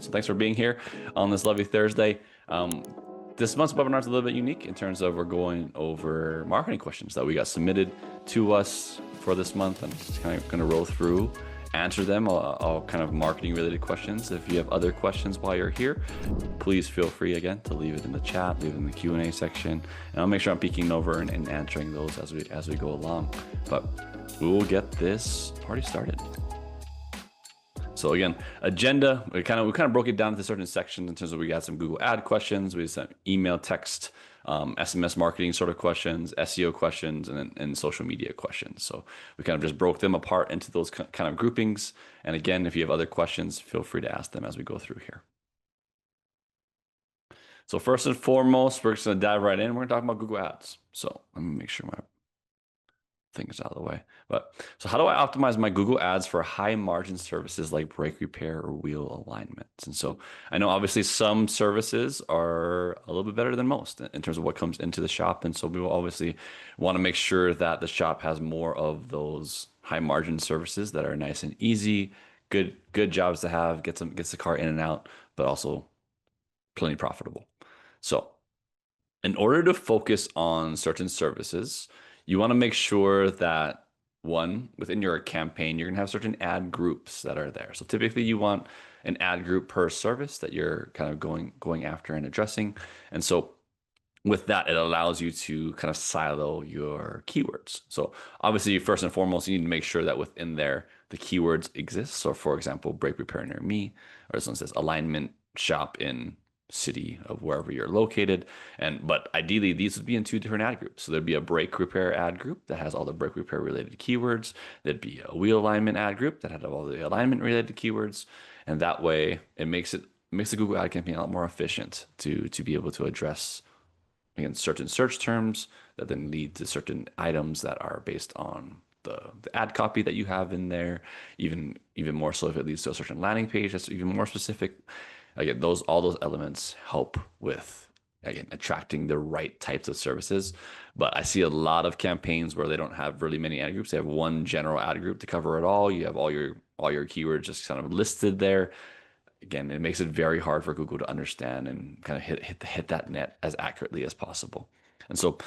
right, so thanks for being here on this lovely Thursday. This month's webinar is a little bit unique in terms of we're going over marketing questions that we got submitted to us for this month. I'm just kind of going to roll through, answer them, all kind of marketing related questions. If you have other questions while you're here, please feel free again to leave it in the chat, leave it in the Q&A section, and I'll make sure I'm peeking over and answering those as we go along. But we will get this party started. So again, agenda, we kind of broke it down into certain sections in terms of we got some Google ad questions, we had some email, text, SMS marketing sort of questions, SEO questions, and social media questions. So we kind of just broke them apart into those kind of groupings. And again, if you have other questions, feel free to ask them as we go through here. So first and foremost, we're just going to dive right in. We're going to talk about Google Ads. So let me make sure my thing is out of the way. So how do I optimize my Google Ads for high margin services like brake repair or wheel alignments? And so I know obviously some services are a little bit better than most in terms of what comes into the shop. And so we will obviously want to make sure that the shop has more of those high margin services that are nice and easy, good jobs to have, gets the car in and out, but also plenty profitable. So in order to focus on certain services, you want to make sure that one, within your campaign, you're going to have certain ad groups that are there. So typically you want an ad group per service that you're kind of going after and addressing. And so with that, it allows you to kind of silo your keywords. So obviously, first and foremost, you need to make sure that within there, the keywords exist. So for example, brake repair near me, or this one says alignment shop in city of wherever you're located. But ideally these would be in two different ad groups. So there'd be a brake repair ad group that has all the brake repair related keywords. There'd be a wheel alignment ad group that had all the alignment related keywords. And that way it makes the Google ad campaign a lot more efficient to be able to address, again, certain search terms that then lead to certain items that are based on the ad copy that you have in there. Even more so if it leads to a certain landing page that's even more specific. Again, all those elements help with, again, attracting the right types of services. But I see a lot of campaigns where they don't have really many ad groups. They have one general ad group to cover it all. You have all your keywords just kind of listed there. Again, it makes it very hard for Google to understand and kind of hit that net as accurately as possible. And so,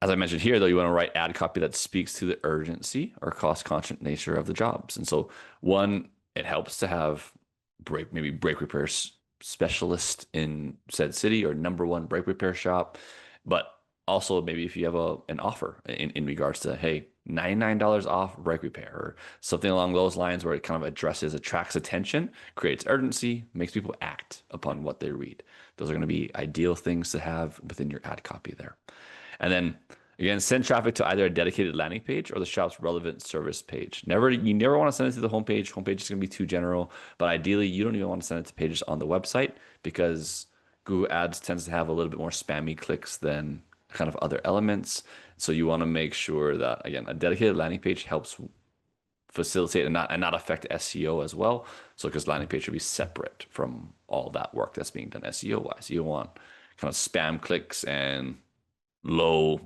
as I mentioned here, though, you want to write ad copy that speaks to the urgency or cost-conscious nature of the jobs. And so, one, it helps to have maybe brake repair specialist in said city or #1 brake repair shop, but also maybe if you have an offer in regards to, hey, $99 off brake repair or something along those lines, where it kind of attracts attention, creates urgency, makes people act upon what they read. Those are going to be ideal things to have within your ad copy there. And then again, send traffic to either a dedicated landing page or the shop's relevant service page. You never want to send it to the homepage. Homepage is going to be too general, but ideally you don't even want to send it to pages on the website, because Google Ads tends to have a little bit more spammy clicks than kind of other elements. So you want to make sure that, again, a dedicated landing page helps facilitate and not affect SEO as well. So because landing page should be separate from all that work that's being done SEO wise. You don't want kind of spam clicks and low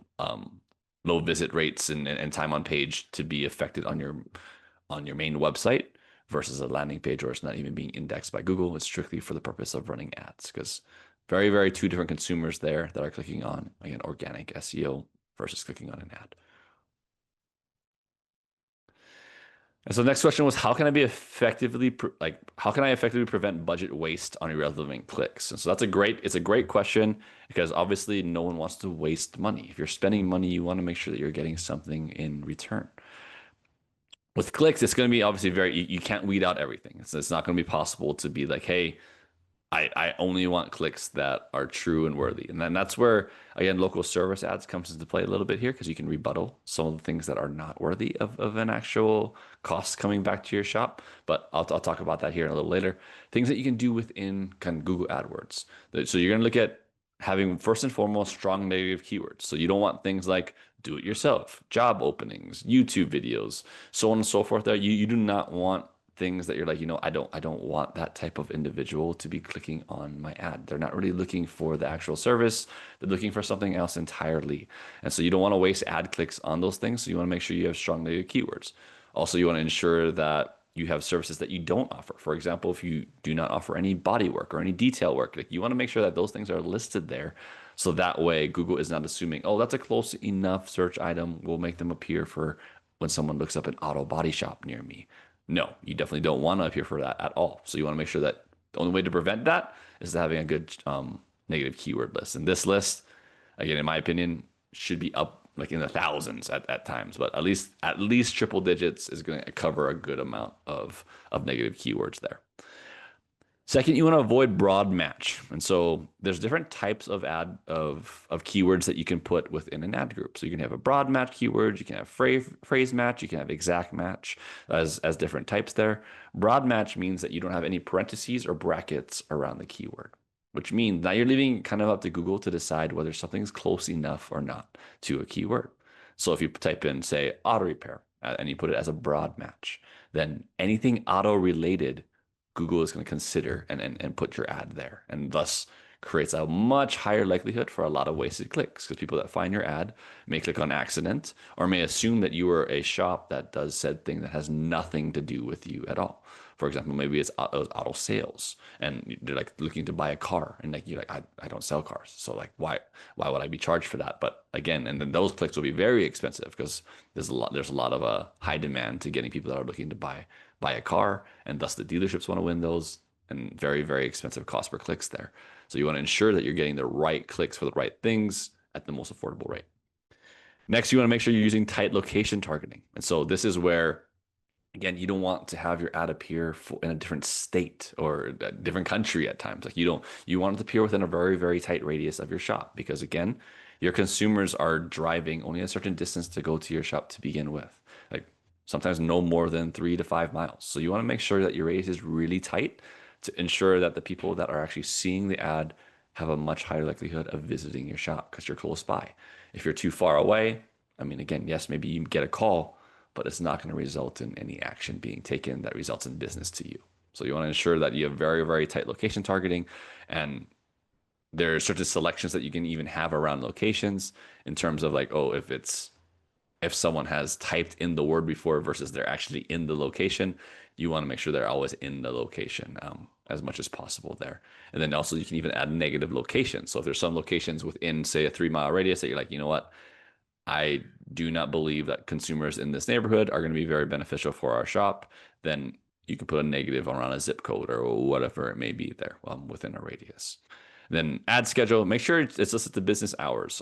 visit rates and time on page to be affected on your main website versus a landing page where it's not even being indexed by Google. It's strictly for the purpose of running ads, because very, very two different consumers there that are clicking on, again, organic SEO versus clicking on an ad. And so the next question was, how can I effectively prevent budget waste on irrelevant clicks? And so it's a great question, because obviously no one wants to waste money. If you're spending money, you want to make sure that you're getting something in return. With clicks, it's going to be obviously you can't weed out everything. It's not going to be possible to be like, hey, I only want clicks that are true and worthy. And then that's where, again, local service ads comes into play a little bit here, because you can rebuttal some of the things that are not worthy of an actual cost coming back to your shop. But I'll talk about that here a little later. Things that you can do within kind of Google AdWords. So you're going to look at having, first and foremost, strong negative keywords. So you don't want things like do it yourself, job openings, YouTube videos, so on and so forth. There, you do not want things that you're like, I don't want that type of individual to be clicking on my ad. They're not really looking for the actual service. They're looking for something else entirely. And so you don't want to waste ad clicks on those things. So you want to make sure you have strong negative keywords. Also, you want to ensure that you have services that you don't offer. For example, if you do not offer any body work or any detail work, like you want to make sure that those things are listed there. So that way Google is not assuming, oh, that's a close enough search item. We'll make them appear for when someone looks up an auto body shop near me. No, you definitely don't want to appear for that at all. So you want to make sure that the only way to prevent that is having a good negative keyword list. And this list, again, in my opinion, should be up like in the thousands at times, but at least triple digits is going to cover a good amount of negative keywords there. Second, you want to avoid broad match. And so there's different types of keywords that you can put within an ad group. So you can have a broad match keyword, you can have phrase match, you can have exact match as different types there. Broad match means that you don't have any parentheses or brackets around the keyword, which means now you're leaving it kind of up to Google to decide whether something's close enough or not to a keyword. So if you type in, say, auto repair, and you put it as a broad match, then anything auto related, Google is going to consider and put your ad there, and thus creates a much higher likelihood for a lot of wasted clicks, because people that find your ad may click on accident or may assume that you are a shop that does said thing that has nothing to do with you at all. For example, maybe it's auto sales and they're like looking to buy a car, and like you're like, I don't sell cars, so like why would I be charged for that? But again, and then those clicks will be very expensive because there's a lot of a high demand to getting people that are looking to buy a car, and thus the dealerships want to win those, and very, very expensive cost per clicks there. So you want to ensure that you're getting the right clicks for the right things at the most affordable rate. Next, you want to make sure you're using tight location targeting. And so this is where, again, you don't want to have your ad appear in a different state or a different country at times. Like you want it to appear within a very, very tight radius of your shop, because again, your consumers are driving only a certain distance to go to your shop to begin with. Like sometimes no more than 3 to 5 miles. So you want to make sure that your radius is really tight to ensure that the people that are actually seeing the ad have a much higher likelihood of visiting your shop because you're close by. If you're too far away, I mean, again, yes, maybe you get a call, but it's not going to result in any action being taken that results in business to you. So you want to ensure that you have very, very tight location targeting, and there are certain selections that you can even have around locations in terms of like, oh, if someone has typed in the word before versus they're actually in the location, you want to make sure they're always in the location as much as possible there. And then also you can even add negative locations. So if there's some locations within, say, a 3 mile radius that you're like, you know what, I do not believe that consumers in this neighborhood are going to be very beneficial for our shop, then you can put a negative around a zip code or whatever it may be there within a radius. Then ad schedule, make sure it's listed to business hours.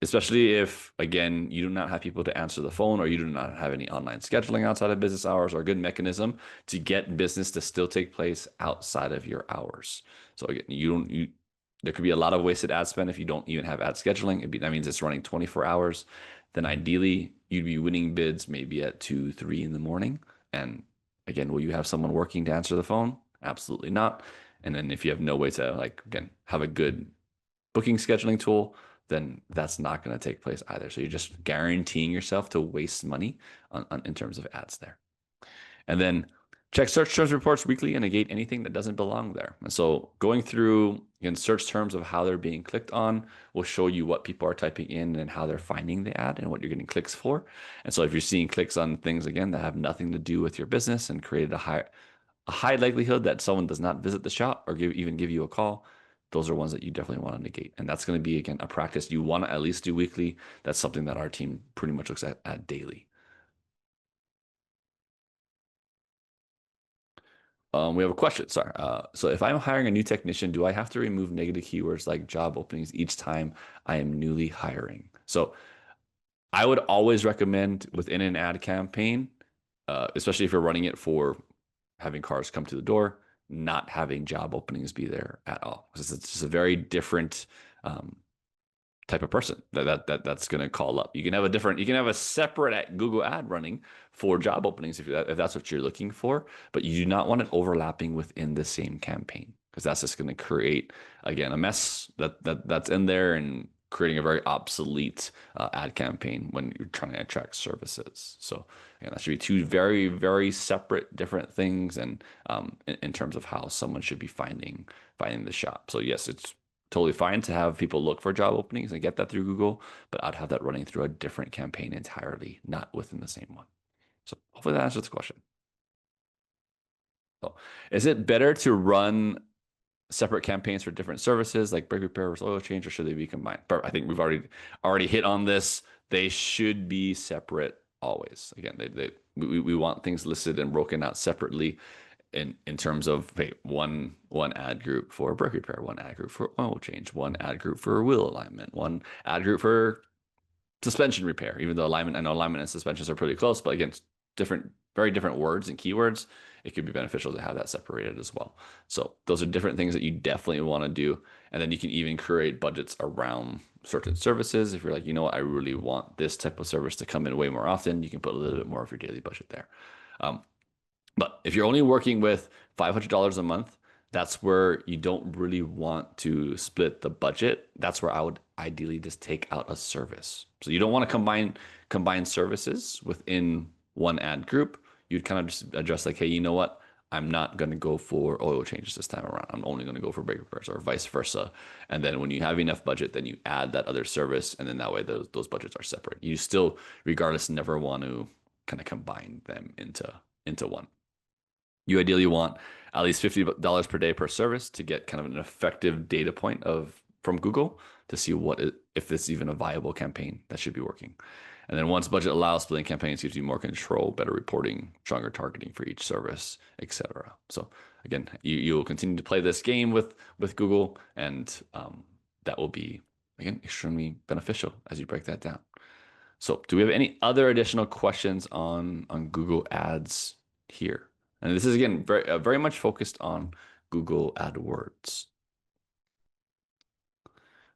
Especially if, again, you do not have people to answer the phone, or you do not have any online scheduling outside of business hours, or a good mechanism to get business to still take place outside of your hours. So again, there could be a lot of wasted ad spend if you don't even have ad scheduling. That means it's running 24 hours. Then ideally, you'd be winning bids maybe at 2, 3 in the morning. And again, will you have someone working to answer the phone? Absolutely not. And then if you have no way to, like, again, have a good booking scheduling tool, then that's not going to take place either. So you're just guaranteeing yourself to waste money in terms of ads there. And then check search terms reports weekly and negate anything that doesn't belong there. And so going through in search terms of how they're being clicked on will show you what people are typing in and how they're finding the ad and what you're getting clicks for. And so if you're seeing clicks on things, again, that have nothing to do with your business and created a high likelihood that someone does not visit the shop or even give you a call, those are ones that you definitely want to negate. And that's going to be, again, a practice you want to at least do weekly. That's something that our team pretty much looks at daily. We have a question. Sorry. So if I'm hiring a new technician, do I have to remove negative keywords like job openings each time I am newly hiring? So I would always recommend within an ad campaign, especially if you're running it for having cars come to the door, not having job openings be there at all. Because it's just a very different type of person that's going to call up. You can have a separate Google ad running for job openings if that's what you're looking for, but you do not want it overlapping within the same campaign, because that's just going to create, again, a mess that's in there and creating a very obsolete ad campaign when you're trying to attract services. So again, that should be two very, very separate, different things, and in terms of how someone should be finding the shop. So yes, it's totally fine to have people look for job openings and get that through Google, but I'd have that running through a different campaign entirely, not within the same one. So hopefully that answers the question. So is it better to run separate campaigns for different services like brake repair versus oil change, or should they be combined? But I think we've already hit on this. They should be separate always. Again, we want things listed and broken out separately in terms of, hey, one ad group for brake repair, one ad group for oil change, one ad group for wheel alignment, one ad group for suspension repair. Even though alignment, I know alignment and suspensions are pretty close, but again, different, very different words and keywords. It could be beneficial to have that separated as well. So those are different things that you definitely want to do. And then you can even create budgets around certain services. If you're like, you know what, I really want this type of service to come in way more often, you can put a little bit more of your daily budget there. But if you're only working with $500 a month, that's where you don't really want to split the budget. That's where I would ideally just take out a service. So you don't want to combine services within one ad group. You'd kind of just adjust like, hey, you know what? I'm not going to go for oil changes this time around. I'm only going to go for brake repairs, or vice versa. And then when you have enough budget, then you add that other service, and then that way those budgets are separate. You still, regardless, never want to kind of combine them into one. You ideally want at least $50 per day per service to get kind of an effective data point from Google to see if it's even a viable campaign that should be working. And then once budget allows, splitting campaigns gives you more control, better reporting, stronger targeting for each service, etc. So again, you will continue to play this game with Google, and that will be, again, extremely beneficial as you break that down. So do we have any other additional questions on Google Ads here? And this is, again, very much focused on Google AdWords.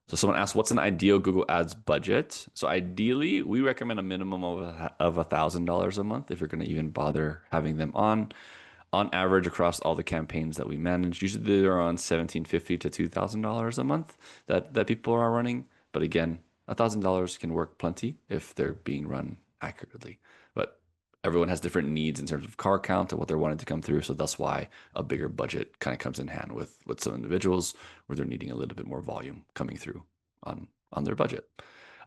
So someone asked, what's an ideal Google Ads budget? So ideally, we recommend a minimum of $1,000 a month if you're going to even bother having them on. On average, across all the campaigns that we manage, usually they're on $1,750 to $2,000 a month that people are running. But again, $1,000 can work plenty if they're being run accurately. But everyone has different needs in terms of car count and what they're wanting to come through. So that's why a bigger budget kind of comes in hand with some individuals where they're needing a little bit more volume coming through on their budget.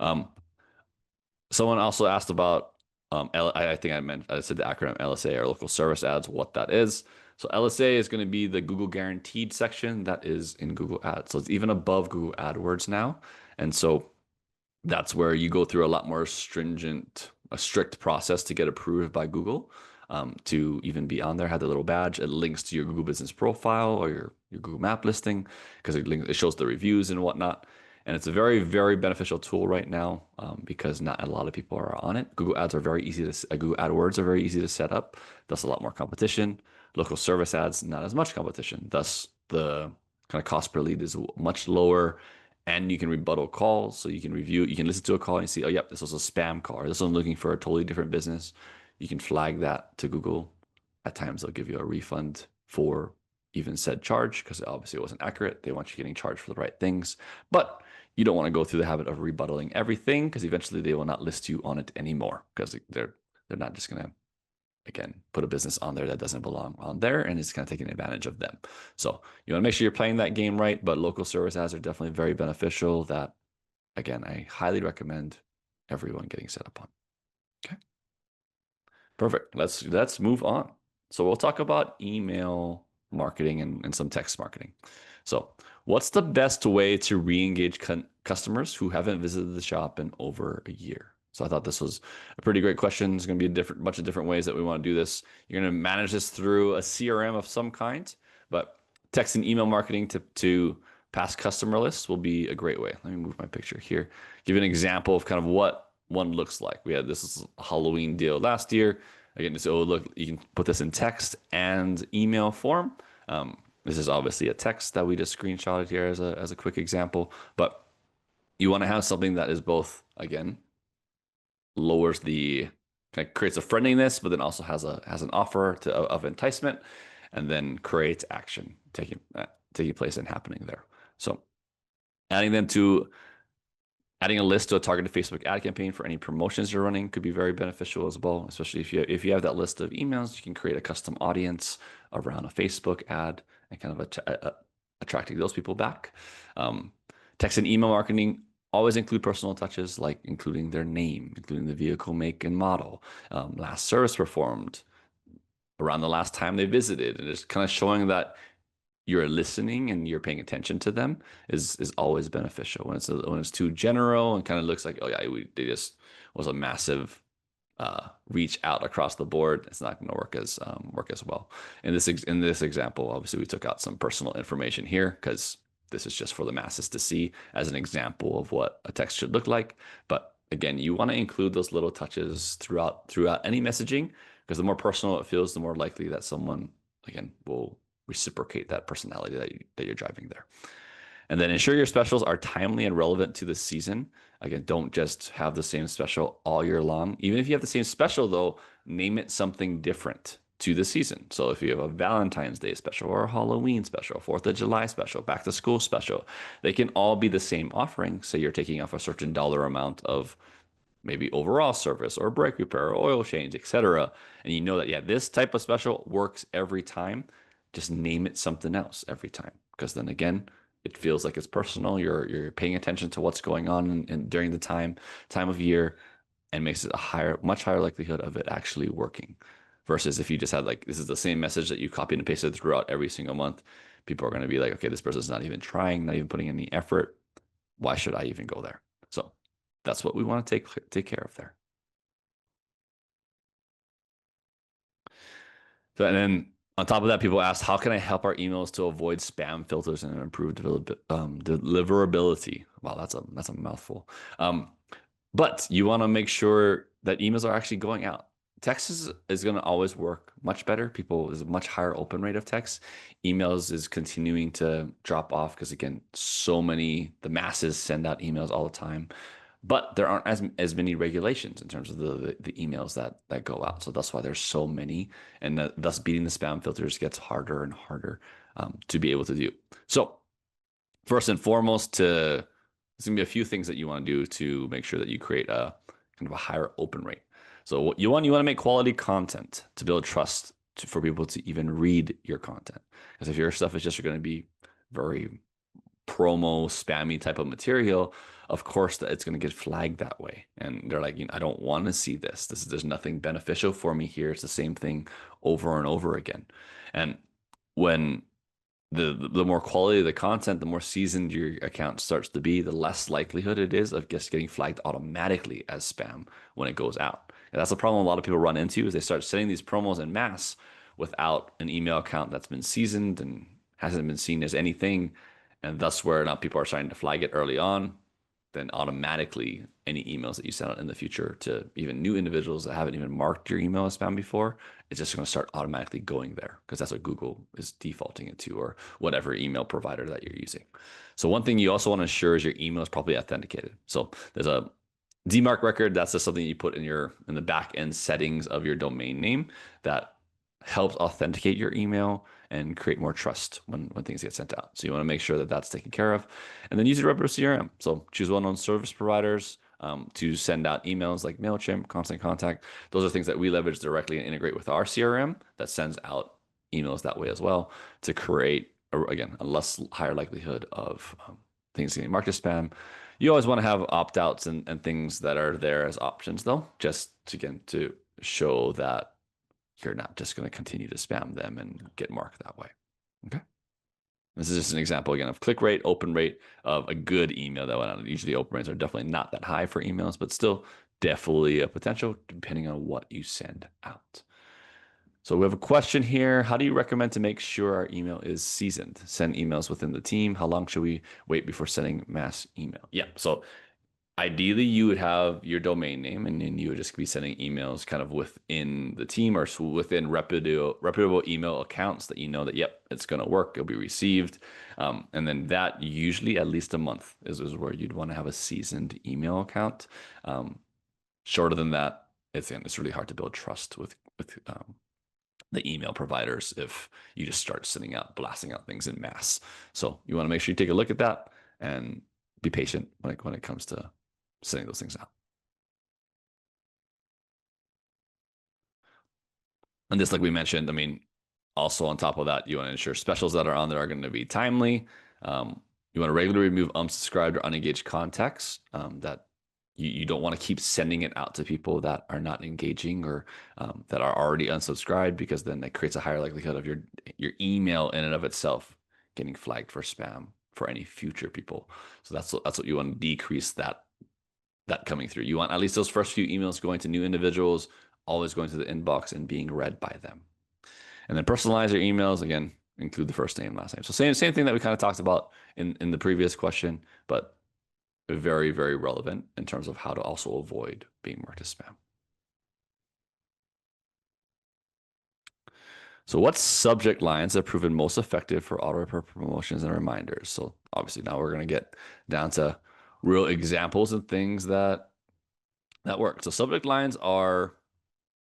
Someone also asked about, I think I said the acronym LSA, or local service ads, what that is. So LSA is going to be the Google guaranteed section that is in Google Ads. So it's even above Google AdWords now. And so that's where you go through a lot more strict process to get approved by Google to even be on there. Have the little badge. It links to your Google Business profile or your Google Map listing, because it shows the reviews and whatnot. And it's a very, very beneficial tool right now because not a lot of people are on it. Google Ads are very easy Google AdWords are very easy to set up. Thus, a lot more competition. Local service ads, not as much competition. Thus, the kind of cost per lead is much lower. And you can rebuttal calls. So you can listen to a call and see, oh, yep, this was a spam call, or this one's looking for a totally different business. You can flag that to Google. At times, they'll give you a refund for even said charge, because obviously it wasn't accurate. They want you getting charged for the right things. But you don't want to go through the habit of rebuttaling everything, because eventually they will not list you on it anymore, because they're not just going to, again, put a business on there that doesn't belong on there, and it's kind of taking advantage of them. So you want to make sure you're playing that game right, but local service ads are definitely very beneficial that, again, I highly recommend everyone getting set up on. Okay. Perfect. Let's move on. So we'll talk about email marketing and some text marketing. So what's the best way to re-engage customers who haven't visited the shop in over a year? So I thought this was a pretty great question. There's going to be a bunch of different ways that we want to do this. You're going to manage this through a CRM of some kind, but text and email marketing to past customer lists will be a great way. Let me move my picture here. Give you an example of kind of what one looks like. This is a Halloween deal last year. Again, so look, you can put this in text and email form. This is obviously a text that we just screenshotted here as a quick example, but you want to have something that is both, again, lowers kind of creates a friendliness, but then also has an offer of enticement, and then creates action taking place and happening there. So adding a list to a targeted Facebook ad campaign for any promotions you're running could be very beneficial as well, especially if you have that list of emails. You can create a custom audience around a Facebook ad and kind of attracting those people back. Text and email marketing always include personal touches, like including their name, including the vehicle make and model, last service performed, around the last time they visited, and just kind of showing that you're listening and you're paying attention to them is always beneficial. When it's too general and kind of looks like, oh yeah, they just was a massive reach out across the board, it's not going to work as well. In this example, obviously we took out some personal information here because this is just for the masses to see as an example of what a text should look like. But again, you want to include those little touches throughout any messaging, because the more personal it feels, the more likely that someone again will reciprocate that personality that you're driving there. And then ensure your specials are timely and relevant to the season. Again, don't just have the same special all year long. Even if you have the same special, though, name it something different to the season. So if you have a Valentine's Day special or a Halloween special, 4th of July special, back to school special, they can all be the same offering. Say you're taking off a certain dollar amount of maybe overall service or brake repair or oil change, etc. And you know that, yeah, this type of special works every time. Just name it something else every time. Because then again, it feels like it's personal. You're paying attention to what's going on and during the time of year, and makes it much higher likelihood of it actually working. Versus if you just had like, this is the same message that you copied and pasted throughout every single month, people are going to be like, okay, this person's not even trying, not even putting any effort. Why should I even go there? So that's what we want to take care of there. So, and then on top of that, people ask, how can I help our emails to avoid spam filters and improve deliverability? Wow, that's a mouthful. But you want to make sure that emails are actually going out. Text is going to always work much better. There's a much higher open rate of text. Emails is continuing to drop off because, again, the masses send out emails all the time. But there aren't as many regulations in terms of the emails that go out. So that's why there's so many, and thus beating the spam filters gets harder and harder to be able to do. So first and foremost, there's gonna be a few things that you want to do to make sure that you create a kind of a higher open rate. So what you want to make quality content to build trust for people to even read your content. Because if your stuff is just going to be very promo spammy type of material, of course that it's going to get flagged that way, and they're like, I don't want to see this. There's nothing beneficial for me here. It's the same thing over and over again. And when the more quality of the content, the more seasoned your account starts to be, the less likelihood it is of just getting flagged automatically as spam when it goes out. And that's the problem a lot of people run into, is they start sending these promos en masse without an email account that's been seasoned and hasn't been seen as anything. And thus where now people are starting to flag it early on, then automatically any emails that you send out in the future to even new individuals that haven't even marked your email as spam before, it's just going to start automatically going there because that's what Google is defaulting it to, or whatever email provider that you're using. So one thing you also want to ensure is your email is properly authenticated. So there's a DMARC record. That's just something you put in the back end settings of your domain name that helps authenticate your email and create more trust when things get sent out. So you want to make sure that that's taken care of, and then use your reputable CRM. So choose well-known service providers to send out emails like MailChimp, Constant Contact. Those are things that we leverage directly and integrate with our CRM that sends out emails that way as well, to create, again, a higher likelihood of things getting marked as spam. You always want to have opt-outs and things that are there as options, though, just to show that you're not just going to continue to spam them and get marked that way. Okay. This is just an example, again, of click rate, open rate of a good email that went out. Usually open rates are definitely not that high for emails, but still definitely a potential depending on what you send out. So we have a question here. How do you recommend to make sure our email is seasoned? Send emails within the team. How long should we wait before sending mass email? Yeah. So ideally, you would have your domain name, and then you would just be sending emails kind of within the team or within reputable email accounts that you know that, yep, it's going to work. It'll be received. And then that usually at least a month is where you'd want to have a seasoned email account. Shorter than that, it's really hard to build trust with the email providers if you just start blasting out things in mass. So you want to make sure you take a look at that and be patient when it comes to sending those things out. And just like we mentioned, I mean, also on top of that, you want to ensure specials that are on there are going to be timely. You want to regularly remove unsubscribed or unengaged contacts that you don't want to keep sending it out to people that are not engaging or that are already unsubscribed, because then that creates a higher likelihood of your email in and of itself getting flagged for spam for any future people. So that's what you want to decrease that coming through. You want at least those first few emails going to new individuals, always going to the inbox and being read by them. And then personalize your emails. Again, include the first name, last name. So same thing that we kind of talked about in the previous question, but very, very relevant in terms of how to also avoid being marked as spam. So what subject lines have proven most effective for auto repair promotions and reminders? So obviously now we're going to get down to real examples and things that work. So subject lines are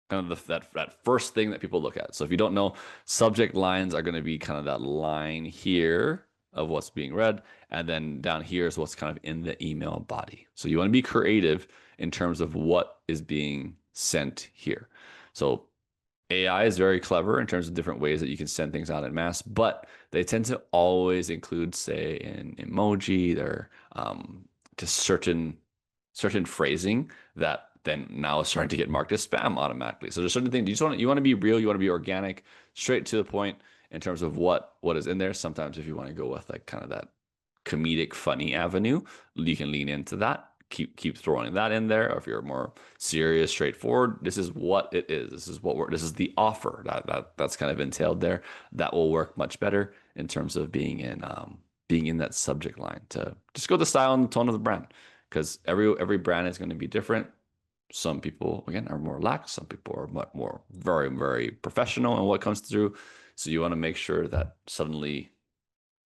kind of that first thing that people look at. So if you don't know, subject lines are going to be kind of that line here of what's being read, and then down here is what's kind of in the email body. So you want to be creative in terms of what is being sent here. So AI is very clever in terms of different ways that you can send things out en masse, but they tend to always include, say, an emoji, their just certain phrasing that then now is starting to get marked as spam automatically. So there's certain things you want to be real, you want to be organic, straight to the point in terms of what is in there. Sometimes if you want to go with like kind of that comedic, funny avenue, you can lean into that. Keep throwing that in there. Or if you're more serious, straightforward, this is what it is. This is the offer that's kind of entailed there. That will work much better in terms of being in that subject line, to just go the style and the tone of the brand, because every brand is going to be different. Some people, again, are more lax. Some people are much more very, very professional in what comes through. So you want to make sure that suddenly,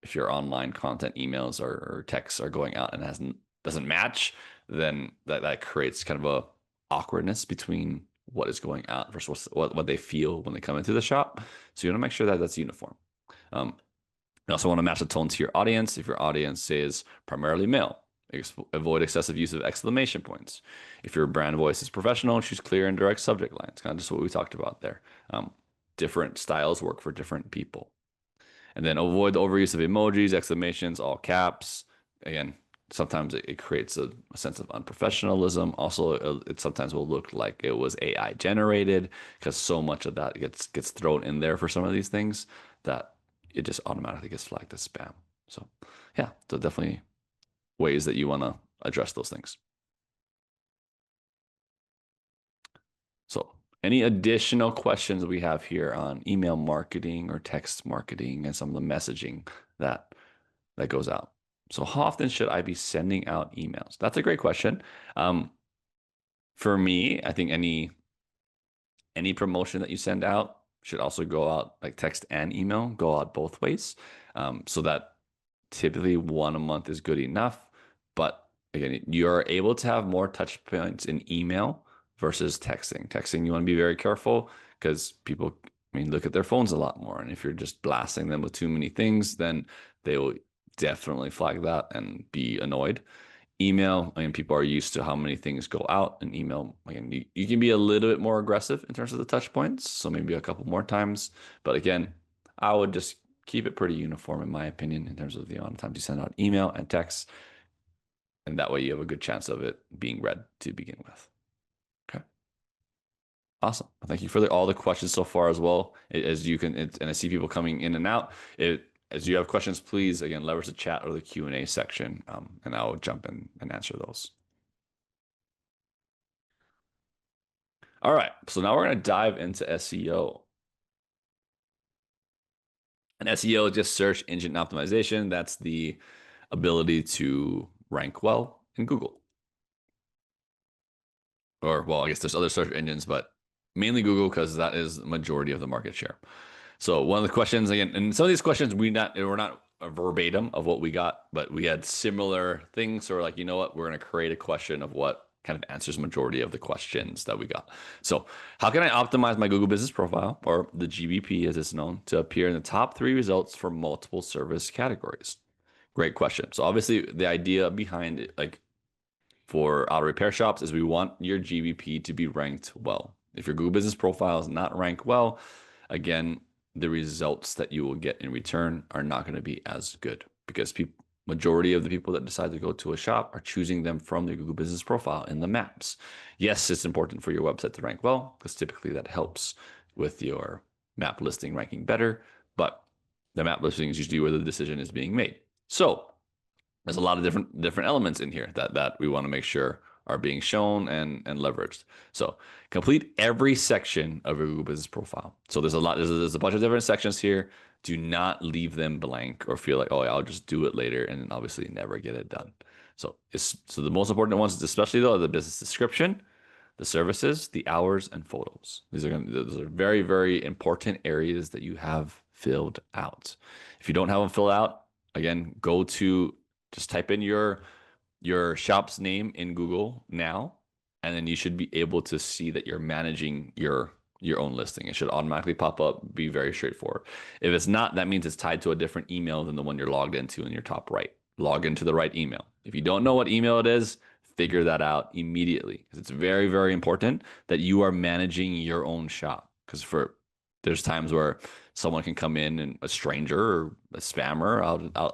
if your online content, emails or texts are going out and doesn't match, then that creates kind of a awkwardness between what is going out versus what they feel when they come into the shop. So you want to make sure that that's uniform. You also want to match the tone to your audience. If your audience is primarily male, avoid excessive use of exclamation points. If your brand voice is professional, choose clear and direct subject lines. Kind of just what we talked about there. Different styles work for different people. And then avoid the overuse of emojis, exclamations, all caps. Again, sometimes it creates a sense of unprofessionalism. Also, it sometimes will look like it was AI generated, because so much of that gets thrown in there for some of these things that it just automatically gets flagged as spam. So yeah, so definitely ways that you want to address those things. So any additional questions we have here on email marketing or text marketing and some of the messaging that goes out? So how often should I be sending out emails? That's a great question. For me, I think any promotion that you send out should also go out, like text and email, go out both ways. So that typically one a month is good enough. But again, you're able to have more touch points in email versus texting. Texting, you want to be very careful, because people, look at their phones a lot more. And if you're just blasting them with too many things, then they will definitely flag that and be annoyed. Email, people are used to how many things go out in email. Again, you can be a little bit more aggressive in terms of the touch points, so maybe a couple more times. But again, I would just keep it pretty uniform, in my opinion, in terms of the amount of times you send out email and text. And that way you have a good chance of it being read to begin with. Okay. Awesome. Thank you for all the questions so far as well. As you can, and I see people coming in and out. As you have questions, please, again, leverage the chat or the Q&A section, and I'll jump in and answer those. All right, so now we're going to dive into SEO. And SEO is just search engine optimization. That's the ability to rank well in Google. Or, well, I guess there's other search engines, but mainly Google, because that is the majority of the market share. So one of the questions, again, and some of these questions we're not a verbatim of what we got, but we had similar things. So we're like, you know what, we're going to create a question of what kind of answers majority of the questions that we got. So how can I optimize my Google Business Profile, or the GBP as it's known, to appear in the top 3 results for multiple service categories? Great question. So obviously the idea behind it, like for auto repair shops, is we want your GBP to be ranked well. If your Google Business Profile is not ranked well, again, the results that you will get in return are not going to be as good, because people, majority of the people that decide to go to a shop are choosing them from their Google Business Profile in the maps. Yes, it's important for your website to rank well because typically that helps with your map listing ranking better, but the map listing is usually where the decision is being made. So there's a lot of different elements in here that we want to make sure are being shown and leveraged. So complete every section of your Google Business Profile. So there's a bunch of different sections here. Do not leave them blank or feel like, oh, I'll just do it later, and then obviously never get it done. So the most important ones, especially though, the business description, the services, the hours, and photos. Those are very, very important areas that you have filled out. If you don't have them filled out, again, just type in your shop's name in Google now, and then you should be able to see that you're managing your own listing. It should automatically pop up, be very straightforward. If it's not, that means it's tied to a different email than the one you're logged into in your top right. Log into the right email. If you don't know what email it is, figure that out immediately because it's very, very important that you are managing your own shop. Because there's times where someone can come in and a stranger or a spammer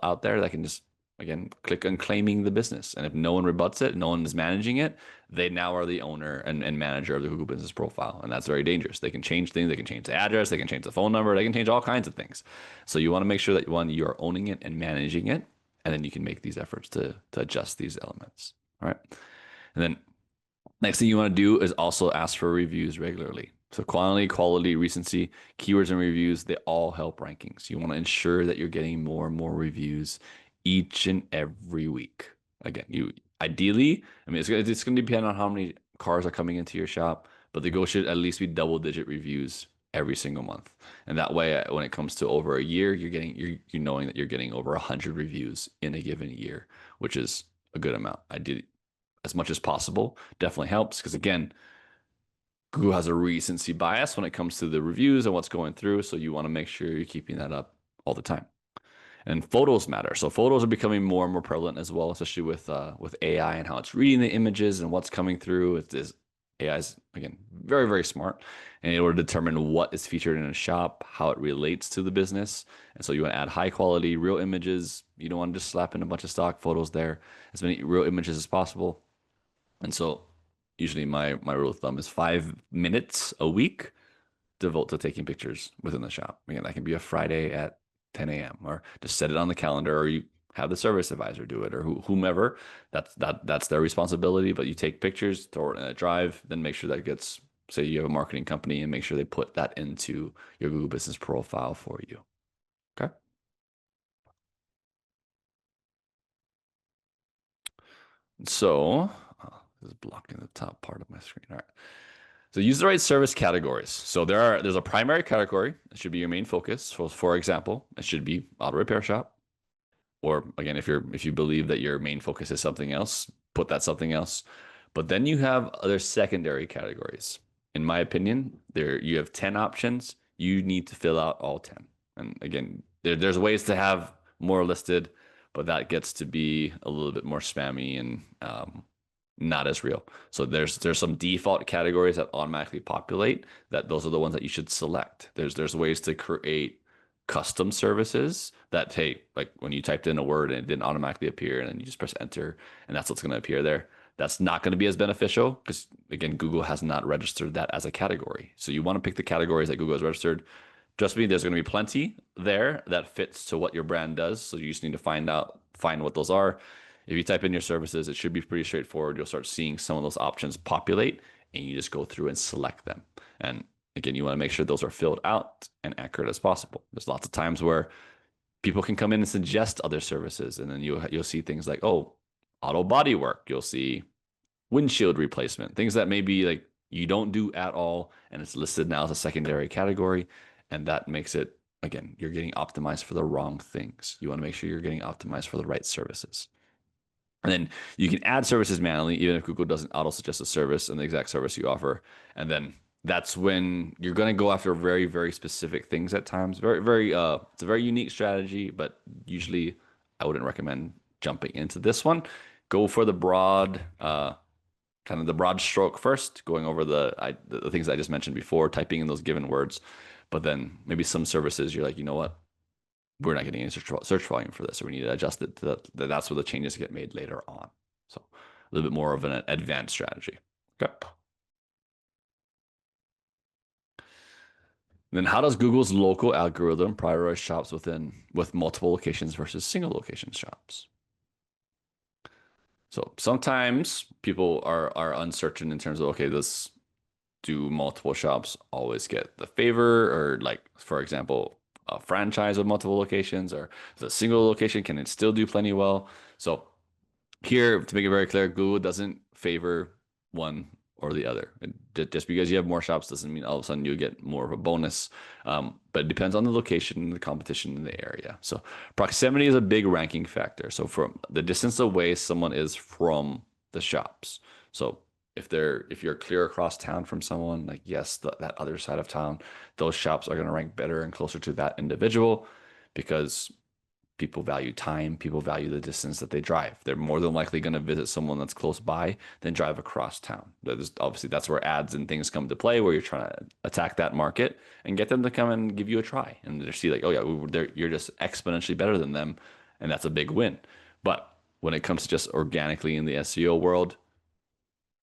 out there that can just again click on claiming the business, and if no one rebuts it, no one is managing it, they now are the owner and manager of the Google Business Profile, and that's very dangerous. They can change things, they can change the address, they can change the phone number, they can change all kinds of things. So you want to make sure that one, you are owning it and managing it, and then you can make these efforts to adjust these elements. All right, and then next thing you want to do is also ask for reviews regularly. So quality, recency, keywords and reviews, they all help rankings. You want to ensure that you're getting more and more reviews each and every week. Again, you ideally, I mean, it's going to depend on how many cars are coming into your shop, but the goal should at least be double-digit reviews every single month. And that way, when it comes to over a year, you're knowing that you're getting over 100 reviews in a given year, which is a good amount. Ideally, as much as possible, definitely helps because again, Google has a recency bias when it comes to the reviews and what's going through. So you want to make sure you're keeping that up all the time. And photos matter. So photos are becoming more and more prevalent as well, especially with AI and how it's reading the images and what's coming through. AI is again very, very smart, and able to determine what is featured in a shop, how it relates to the business. And so you want to add high quality, real images. You don't want to just slap in a bunch of stock photos there. As many real images as possible. And so usually my rule of thumb is 5 minutes a week devote to taking pictures within the shop. Again, that can be a Friday at 10 a.m. or just set it on the calendar, or you have the service advisor do it, or whomever. That's their responsibility. But you take pictures, throw it in a drive, then make sure that gets. Say you have a marketing company, and make sure they put that into your Google Business Profile for you. Okay. So this is blocking the top part of my screen. All right. So use the right service categories. So there's a primary category that should be your main focus. So for example, it should be auto repair shop. Or again, if you believe that your main focus is something else, put that something else. But then you have other secondary categories. In my opinion, you have 10 options. You need to fill out all 10. And again, there's ways to have more listed, but that gets to be a little bit more spammy and not as real. So there's some default categories that automatically populate that those are the ones that you should select. There's ways to create custom services that, hey, like when you typed in a word and it didn't automatically appear and then you just press enter and that's what's going to appear there. That's not going to be as beneficial because again, Google has not registered that as a category. So you want to pick the categories that Google has registered. Trust me, there's going to be plenty there that fits to what your brand does. So you just need to find what those are. If you type in your services, it should be pretty straightforward. You'll start seeing some of those options populate and you just go through and select them. And again, you want to make sure those are filled out and accurate as possible. There's lots of times where people can come in and suggest other services, and then you'll see things like, oh, auto body work. You'll see windshield replacement, things that maybe like you don't do at all, and it's listed now as a secondary category, and that makes it, again, you're getting optimized for the wrong things. You want to make sure you're getting optimized for the right services. And then you can add services manually, even if Google doesn't auto suggest a service and the exact service you offer. And then that's when you're going to go after very, very specific things at times. Very, very, it's a very unique strategy, but usually I wouldn't recommend jumping into this one. Go for the broad, kind of the broad stroke first, going over the things I just mentioned before, typing in those given words. But then maybe some services you're like, you know what? we're not getting any search volume for this, so we need to adjust it to that's where the changes get made later on. So a little bit more of an advanced strategy. Okay. Then how does Google's local algorithm prioritize shops with multiple locations versus single location shops? So sometimes people are uncertain in terms of, okay, this do multiple shops always get the favor, or like, for example, a franchise with multiple locations, or the single location, can it still do plenty well? So here, to make it very clear, Google doesn't favor one or the other. Just because you have more shops doesn't mean all of a sudden you get more of a bonus. But it depends on the location, the competition in the area. So proximity is a big ranking factor. So from the distance away someone is from the shops. So if you're clear across town from someone, like yes, that other side of town, those shops are going to rank better and closer to that individual because people value time, people value the distance that they drive. They're more than likely going to visit someone that's close by than drive across town. Obviously, that's where ads and things come to play, where you're trying to attack that market and get them to come and give you a try, and they see like, oh yeah, you're just exponentially better than them, and that's a big win. But when it comes to just organically in the SEO world,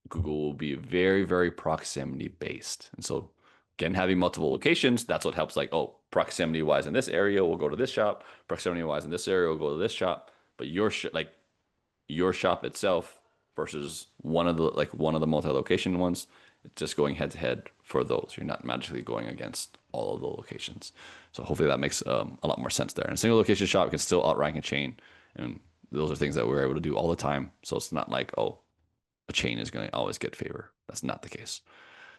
Google will be very, very proximity based. And so again, having multiple locations, that's what helps, like, oh, proximity wise in this area, we'll go to this shop. Proximity wise in this area, we'll go to this shop. But your shop itself versus one of the multi-location ones, it's just going head to head for those. You're not magically going against all of the locations. So hopefully that makes a lot more sense there. And a single location shop can still outrank a chain. And those are things that we're able to do all the time. So it's not like, oh, a chain is going to always get favor. That's not the case.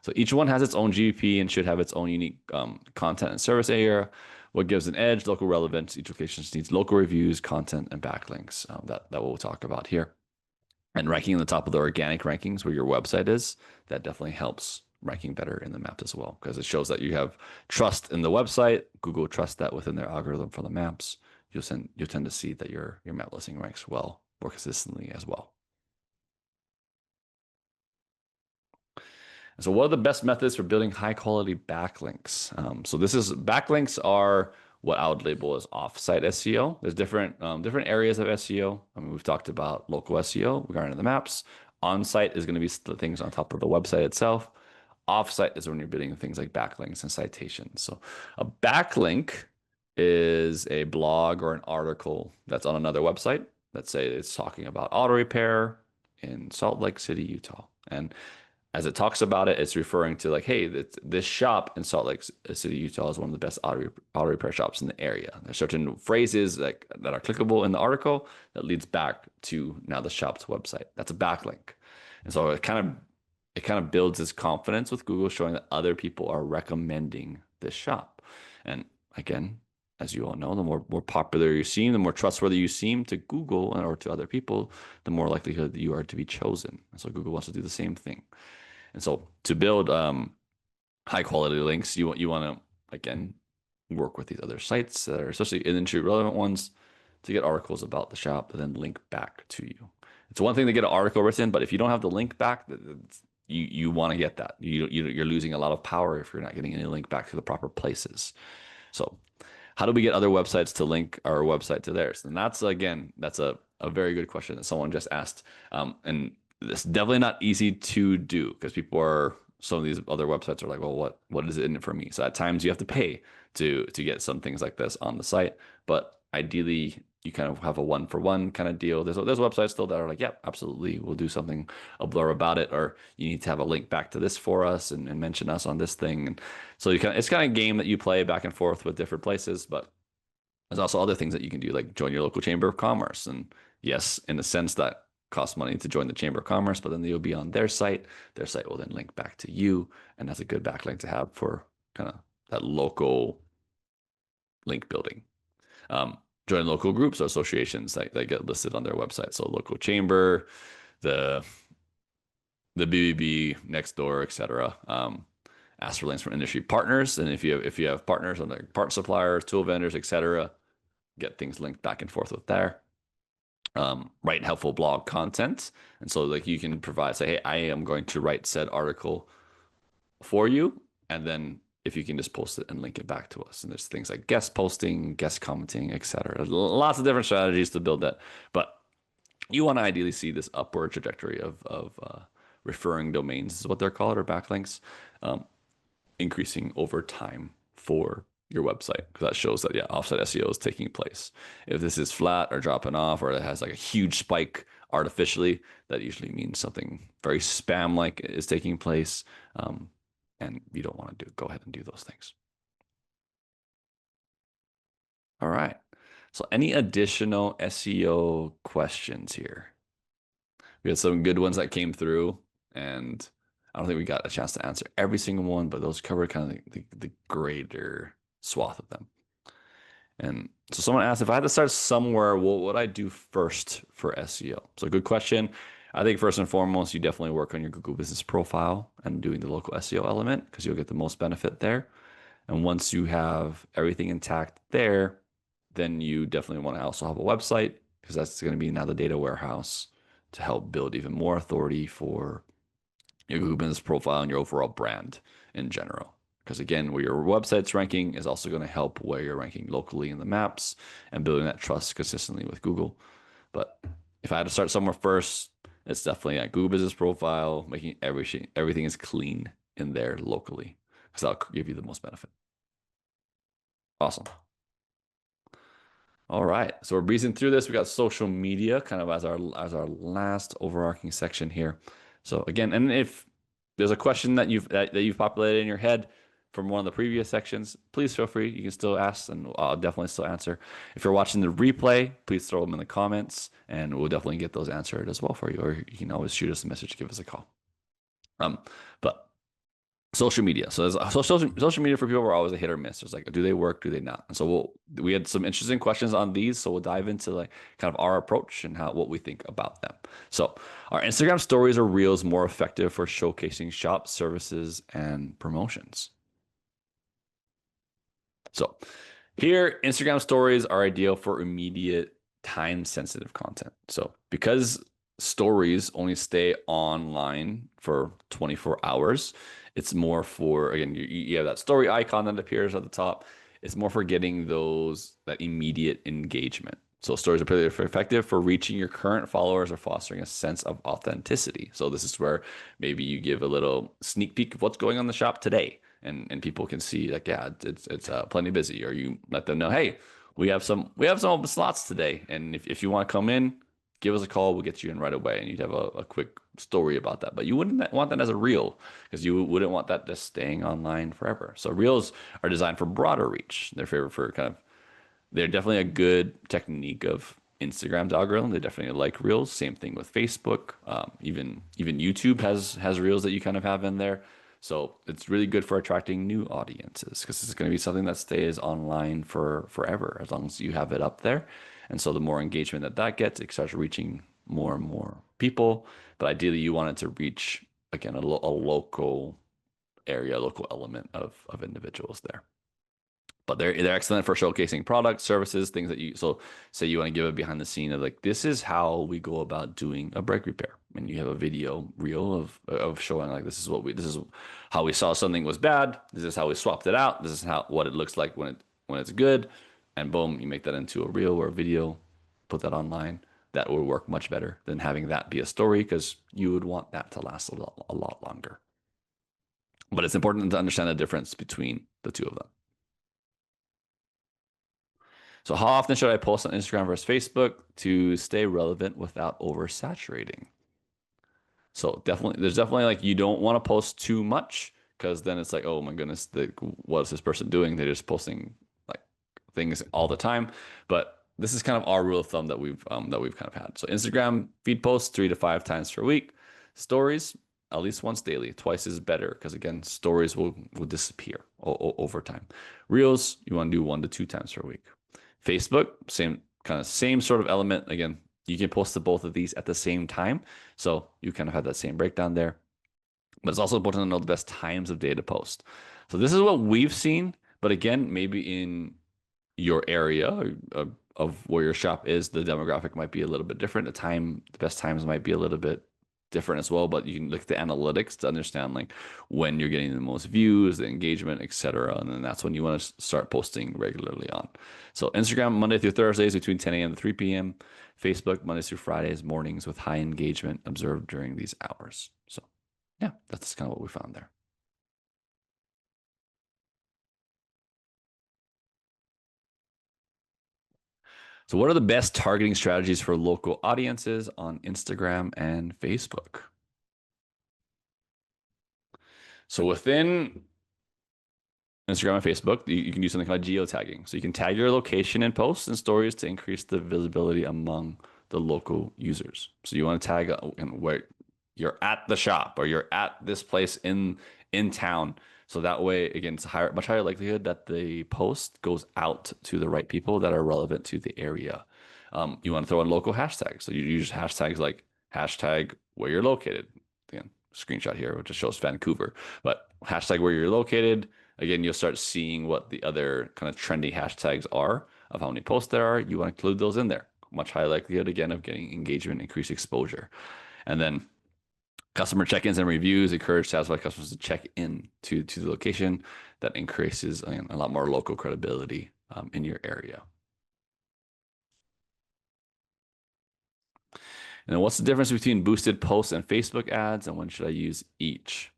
So each one has its own GP and should have its own unique content and service area. What gives an edge, local relevance. Each location needs local reviews, content, and backlinks that we'll talk about here. And ranking in the top of the organic rankings where your website is, that definitely helps ranking better in the maps as well, because it shows that you have trust in the website. Google trusts that within their algorithm for the maps. You'll tend to see that your map listing ranks well, more consistently as well. So what are the best methods for building high quality backlinks? So backlinks are what I would label as offsite SEO. There's different areas of SEO. I mean, we've talked about local SEO regarding the maps. On-site is going to be the things on top of the website itself. Offsite is when you're building things like backlinks and citations. So a backlink is a blog or an article that's on another website. Let's say it's talking about auto repair in Salt Lake City, Utah. And as it talks about it, it's referring to like, hey, this shop in Salt Lake City, Utah is one of the best auto repair shops in the area. There's certain phrases that are clickable in the article that leads back to now the shop's website. That's a backlink. And so it kind of builds this confidence with Google, showing that other people are recommending this shop. And again, as you all know, the more popular you seem, the more trustworthy you seem to Google or to other people, the more likelihood that you are to be chosen. And so Google wants to do the same thing. And so to build high quality links, you want to, again, work with these other sites that are especially industry relevant ones to get articles about the shop and then link back to you. It's one thing to get an article written, but if you don't have the link back, you want to get that. You're losing a lot of power if you're not getting any link back to the proper places. So how do we get other websites to link our website to theirs? And that's a very good question that someone just asked. And it's definitely not easy to do because some of these other websites are like, well, what is it in it for me? So at times you have to pay to get some things like this on the site. But ideally, you kind of have a one-for-one kind of deal. There's websites still that are like, yep, absolutely, we'll do something, a blur about it, or you need to have a link back to this for us and mention us on this thing. And so it's kind of a game that you play back and forth with different places, but there's also other things that you can do, like join your local chamber of commerce. And yes, in the sense that costs money to join the Chamber of Commerce, but then you'll be on their site. Their site will then link back to you, and that's a good backlink to have for kind of that local link building. Join local groups or associations that get listed on their website. So local chamber, the BBB, Nextdoor, etc. Ask for links from industry partners, and if you have partners on like part suppliers, tool vendors, etc., get things linked back and forth with there. Write helpful blog content. And so like you can say, hey, I am going to write said article for you. And then if you can just post it and link it back to us. And there's things like guest posting, guest commenting, etc. Lots of different strategies to build that. But you want to ideally see this upward trajectory of referring domains, is what they're called, or backlinks, increasing over time for your website, because that shows that, yeah, offsite SEO is taking place. If this is flat or dropping off, or it has like a huge spike artificially, that usually means something very spam like is taking place. And you don't want to go ahead and do those things. All right. So any additional SEO questions here? We had some good ones that came through, and I don't think we got a chance to answer every single one, but those covered kind of the greater swath of them. And so someone asked, if I had to start somewhere, what would I do first for SEO? So good question. I think first and foremost, you definitely work on your Google Business Profile and doing the local SEO element, because you'll get the most benefit there. And once you have everything intact there, then you definitely want to also have a website, because that's going to be now the data warehouse to help build even more authority for your Google Business Profile and your overall brand in general. Because again, where your website's ranking is also going to help where you're ranking locally in the maps and building that trust consistently with Google. But if I had to start somewhere first, it's definitely at Google Business Profile, making everything is clean in there locally, because that'll give you the most benefit. Awesome. All right, so we're breezing through this. We got social media kind of as our last overarching section here. So again, and if there's a question that you've populated in your head from one of the previous sections, please feel free. You can still ask, and I'll definitely still answer. If you're watching the replay, please throw them in the comments, and we'll definitely get those answered as well for you. Or you can always shoot us a message, give us a call. But social media. So social media for people are always a hit or miss. It's like, do they work? Do they not? And so we had some interesting questions on these. So we'll dive into like kind of our approach and what we think about them. So are Instagram stories or reels more effective for showcasing shops, services, and promotions? So here, Instagram stories are ideal for immediate time sensitive content. So because stories only stay online for 24 hours, it's more for, again, you have that story icon that appears at the top. It's more for getting that immediate engagement. So stories are pretty effective for reaching your current followers or fostering a sense of authenticity. So this is where maybe you give a little sneak peek of what's going on in the shop today, and people can see like, yeah, it's plenty busy. Or you let them know, hey, we have some open slots today, and if you want to come in, give us a call. We'll get you in right away, and you'd have a quick story about that. But you wouldn't want that as a reel, because you wouldn't want that just staying online forever. So reels are designed for broader reach. They're definitely a good technique of Instagram's algorithm. They definitely like reels. Same thing with Facebook. Even YouTube has reels that you kind of have in there. So it's really good for attracting new audiences, because it's going to be something that stays online for forever as long as you have it up there. And so the more engagement that gets, it starts reaching more and more people. But ideally, you want it to reach, again, a local area, local element of individuals there. But they're excellent for showcasing products, services, things that so say you want to give a behind the scene of like, this is how we go about doing a brake repair. And you have a video reel of showing like, this is how we saw something was bad. This is how we swapped it out. This is what it looks like when it's good. And boom, you make that into a reel or a video, put that online. That would work much better than having that be a story, because you would want that to last a lot longer. But it's important to understand the difference between the two of them. So how often should I post on Instagram versus Facebook to stay relevant without oversaturating? So there's definitely like, you don't want to post too much, because then it's like, oh my goodness, what is this person doing? They're just posting like things all the time. But this is kind of our rule of thumb that we've kind of had. So Instagram feed posts 3 to 5 times per week. Stories at least once daily. Twice is better, because again, stories will disappear over time. Reels, you want to do 1 to 2 times per week. Facebook, same sort of element. Again, you can post to both of these at the same time. So you kind of have that same breakdown there. But it's also important to know the best times of day to post. So this is what we've seen. But again, maybe in your area of where your shop is, the demographic might be a little bit different. The best times might be a little bit different as well, but you can look at the analytics to understand like when you're getting the most views, the engagement, etc. And then that's when you want to start posting regularly on. So Instagram Monday through Thursdays between 10 a.m. to 3 p.m. Facebook Mondays through Fridays mornings with high engagement observed during these hours. So yeah, that's kind of what we found there. So what are the best targeting strategies for local audiences on Instagram and Facebook? So within Instagram and Facebook, you can do something called geotagging. So you can tag your location in posts and stories to increase the visibility among the local users. So you want to tag where you're at the shop or you're at this place in town. So that way, again, it's a much higher likelihood that the post goes out to the right people that are relevant to the area. You want to throw in local hashtags. So you use hashtags like hashtag where you're located. Again, screenshot here, which just shows Vancouver, but hashtag where you're located. Again, you'll start seeing what the other kind of trendy hashtags are of how many posts there are. You want to include those in there. Much higher likelihood, again, of getting engagement, increased exposure. And then customer check-ins and reviews encourage satisfied customers to check in to the location. That increases a lot more local credibility in your area. And then what's the difference between boosted posts and Facebook ads, and when should I use each?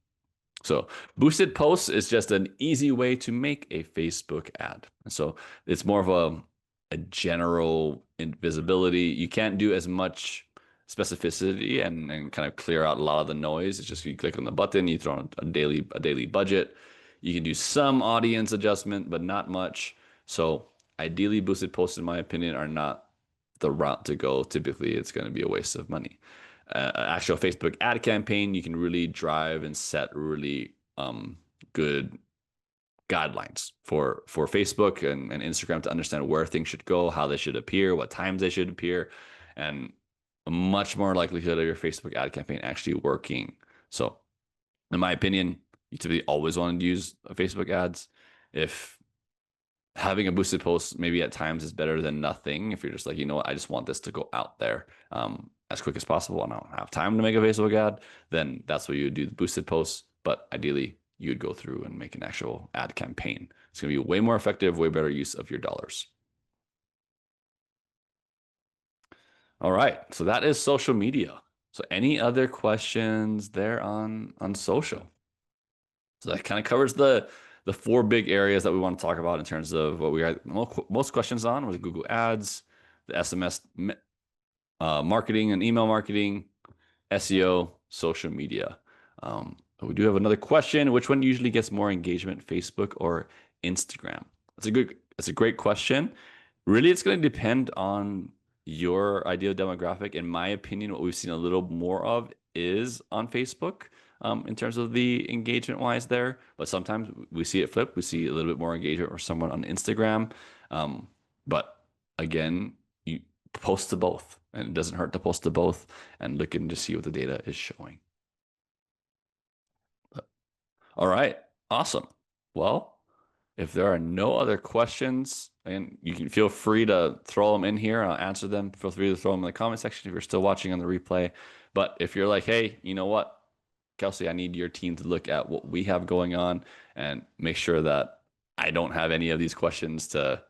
So boosted posts is just an easy way to make a Facebook ad. And so it's more of a general visibility. You can't do as much specificity and kind of clear out a lot of the noise. It's just you click on the button, you throw on a daily budget. You can do some audience adjustment, but not much. So ideally boosted posts, in my opinion, are not the route to go. Typically, it's going to be a waste of money. Actual Facebook ad campaign, you can really drive and set really good guidelines for Facebook and Instagram to understand where things should go, how they should appear, what times they should appear, and a much more likelihood of your Facebook ad campaign actually working. So, in my opinion, you typically always want to use Facebook ads. If having a boosted post maybe at times is better than nothing, if you're just like, you know what, I just want this to go out there as quick as possible and I don't have time to make a Facebook ad, then that's what you would do, the boosted posts. But ideally, you would go through and make an actual ad campaign. It's going to be way more effective, way better use of your dollars. All right, so that is social media. So any other questions there on social? So that kind of covers the four big areas that we want to talk about in terms of what we had most questions on was Google Ads, the SMS marketing and email marketing, SEO, social media. We do have another question. Which one usually gets more engagement, Facebook or Instagram? That's a great question. Really, it's going to depend on your ideal demographic. In my opinion, what we've seen a little more of is on Facebook in terms of the engagement wise there. But sometimes we see it flip. We see a little bit more engagement or someone on Instagram. But again, you post to both and it doesn't hurt to post to both and looking to see what the data is showing. All right. Awesome. Well, if there are no other questions, and you can feel free to throw them in here. I'll answer them. Feel free to throw them in the comment section if you're still watching on the replay. But if you're like, hey, you know what, Kelsey, I need your team to look at what we have going on and make sure that I don't have any of these questions to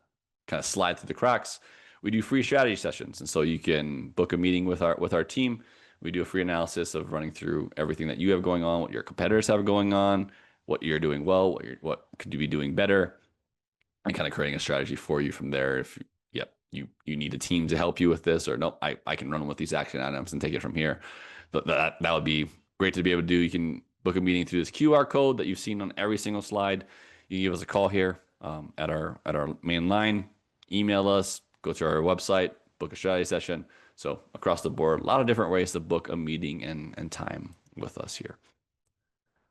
kind of slide through the cracks. We do free strategy sessions. And so you can book a meeting with our team. We do a free analysis of running through everything that you have going on, what your competitors have going on, what you're doing well, what could you be doing better, and kind of creating a strategy for you from there. If you need a team to help you with this, or no, I can run with these action items and take it from here. But that would be great to be able to do. You can book a meeting through this QR code that you've seen on every single slide. You can give us a call here at our main line, email us, go to our website, book a strategy session. So across the board, a lot of different ways to book a meeting and time with us here.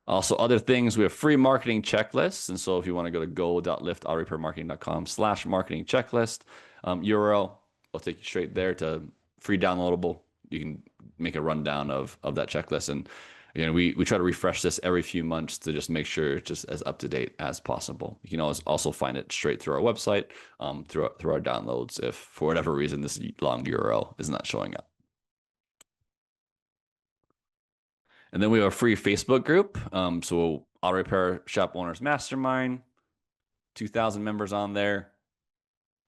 Also, other things, we have free marketing checklists. And so if you want to go to go.liftautorepairmarketing.com/marketing checklist URL, I'll take you straight there to free downloadable. You can make a rundown of that checklist. And again, we try to refresh this every few months to just make sure it's just as up to date as possible. You can always also find it straight through our website, through our downloads, if for whatever reason this long URL is not showing up. And then we have a free Facebook group. So Auto Repair Shop Owners Mastermind, 2,000 members on there,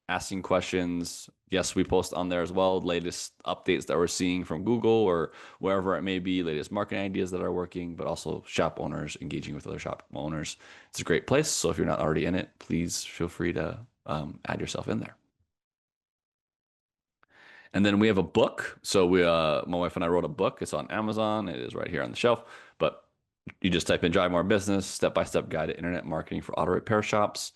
asking questions. Yes, we post on there as well, latest updates that we're seeing from Google or wherever it may be, latest marketing ideas that are working, but also shop owners engaging with other shop owners. It's a great place. So if you're not already in it, please feel free to add yourself in there. And then we have a book. So my wife and I wrote a book. It's on Amazon. It is right here on the shelf. But you just type in Drive More Business, step-by-step guide to internet marketing for auto repair shops.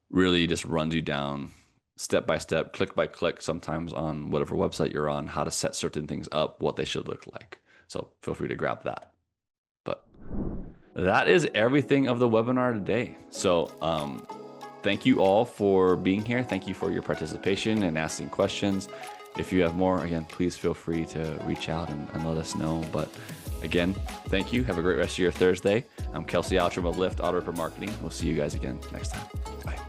Really just runs you down step by step, click by click, sometimes on whatever website you're on, how to set certain things up, what they should look like. So feel free to grab that. But that is everything of the webinar today. So thank you all for being here. Thank you for your participation and asking questions. If you have more, again, please feel free to reach out and let us know. But again, thank you. Have a great rest of your Thursday. I'm Kelsey Outram of Lift Auto Repair Marketing. We'll see you guys again next time. Bye.